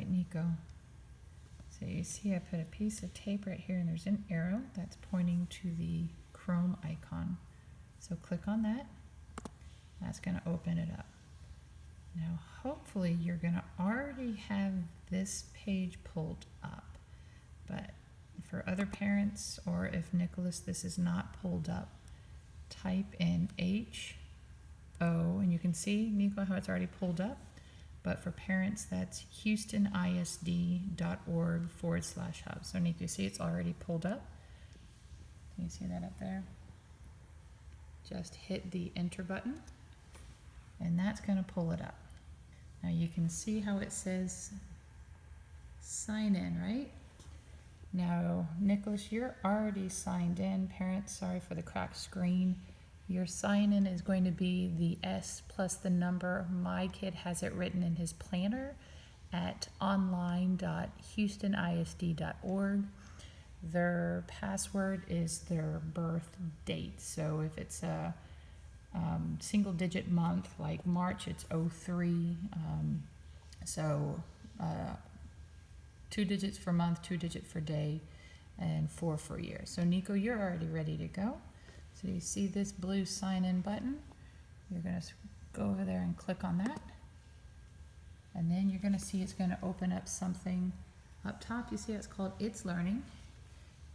right, Nico. So you see I put a piece of tape right here and there's an arrow that's pointing to the Chrome icon. So click on that. That's going to open it up. Now hopefully you're going to already have this page pulled up. But for other parents, or if Nicholas this is not pulled up, type in HO, and you can see, Nico, how it's already pulled up. But for parents, that's houstonisd.org/hub. So Nico, you see it's already pulled up. Can you see that up there? Just hit the enter button, and that's going to pull it up. Now you can see how it says sign in, right? Now, Nicholas, you're already signed in. Parents, sorry for the cracked screen. Your sign-in is going to be the S plus the number. My kid has it written in his planner at online.houstonisd.org. Their password is their birth date. So if it's a single-digit month, like March, it's 03. 2 digits for month, 2 digits for day, and 4 for year. So Nico, you're already ready to go. So you see this blue sign in button. You're going to go over there and click on that. And then you're going to see it's going to open up something up top. You see it's called It's Learning.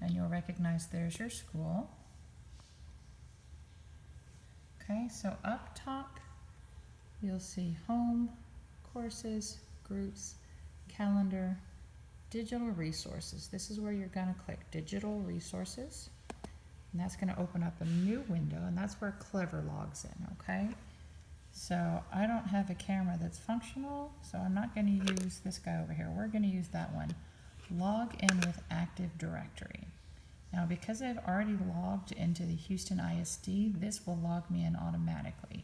And you'll recognize there's your school. Okay, so up top, you'll see home, courses, groups, calendar, digital resources. This is where you're going to click digital resources, and that's going to open up a new window, and that's where Clever logs in. Okay, so I don't have a camera that's functional, so I'm not going to use this guy over here. We're going to use that one. Log in with Active Directory. Now because I've already logged into the Houston ISD, this will log me in automatically.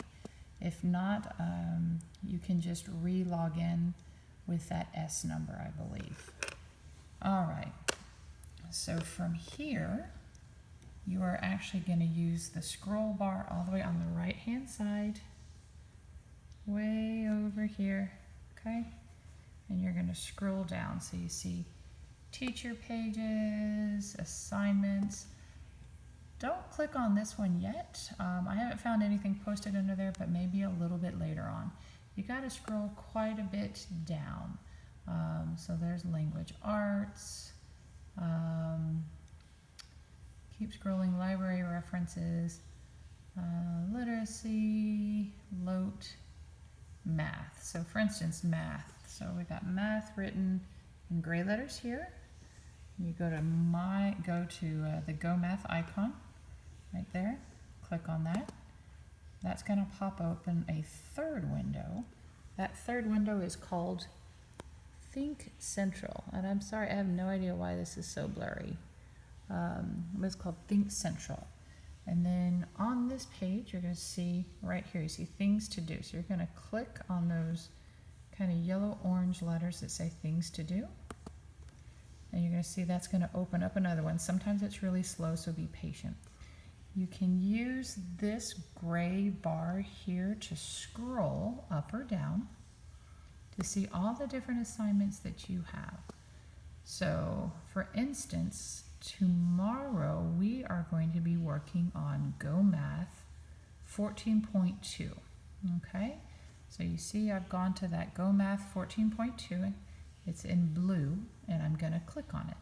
If not, you can just re-log in with that S number, I believe. All right, so from here, you are actually going to use the scroll bar all the way on the right-hand side, way over here, okay? And you're going to scroll down so you see teacher pages, assignments. Don't click on this one yet. I haven't found anything posted under there, but maybe a little bit later on. You got to scroll quite a bit down. So there's language arts, keep scrolling, library references, literacy, LOTE, math. So for instance, math. So we got math written in gray letters here. You go to the Go Math icon right there. Click on that. That's going to pop open a third window. That third window is called Think Central, and I'm sorry, I have no idea why this is so blurry. It's called Think Central. And then on this page, you're going to see right here, you see things to do. So you're going to click on those kind of yellow-orange letters that say things to do. And you're going to see that's going to open up another one. Sometimes it's really slow, so be patient. You can use this gray bar here to scroll up or down to see all the different assignments that you have. So for instance, tomorrow we are going to be working on Go Math 14.2. Okay, so you see I've gone to that Go Math 14.2. It's in blue, and I'm going to click on it.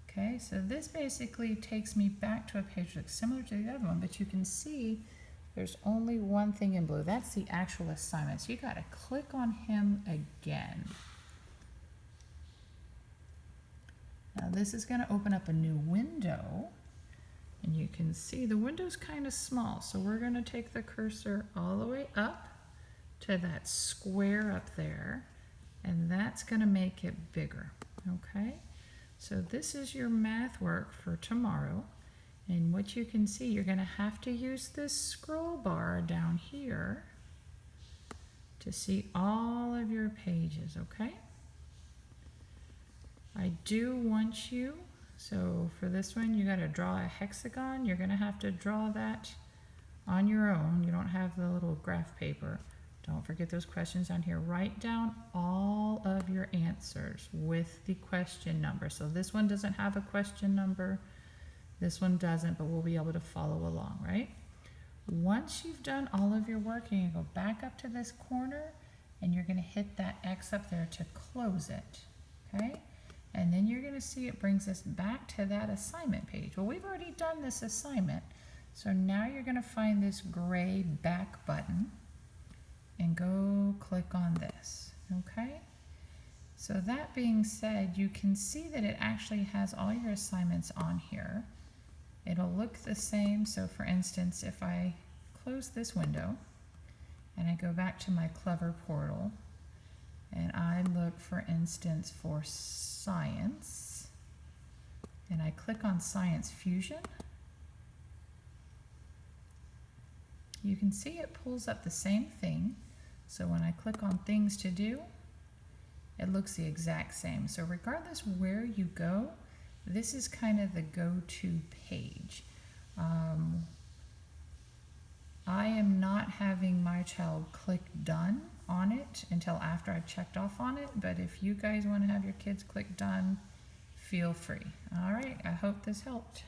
Okay, so this basically takes me back to a page that's similar to the other one, but you can see there's only one thing in blue. That's the actual assignment. So you got to click on him again. Now this is going to open up a new window, and you can see the window's kind of small. So we're going to take the cursor all the way up to that square up there, and that's going to make it bigger. Okay, so this is your math work for tomorrow. And what you can see, you're going to have to use this scroll bar down here to see all of your pages, okay? I do want you, so for this one, you got to draw a hexagon. You're going to have to draw that on your own. You don't have the little graph paper. Don't forget those questions down here. Write down all of your answers with the question number. So this one doesn't have a question number. This one doesn't, but we'll be able to follow along, right? Once you've done all of your work, you're going to go back up to this corner and you're going to hit that X up there to close it, okay? And then you're going to see it brings us back to that assignment page. Well, we've already done this assignment. So now you're going to find this gray back button and go click on this, okay? So that being said, you can see that it actually has all your assignments on here. It'll look the same. So for instance, if I close this window and I go back to my Clever portal and I look, for instance, for science, and I click on Science Fusion, you can see it pulls up the same thing. So when I click on things to do, it looks the exact same. So regardless where you go, this is kind of the go-to page. I am not having my child click done on it until after I've checked off on it, but if you guys want to have your kids click done, feel free. All right, I hope this helped.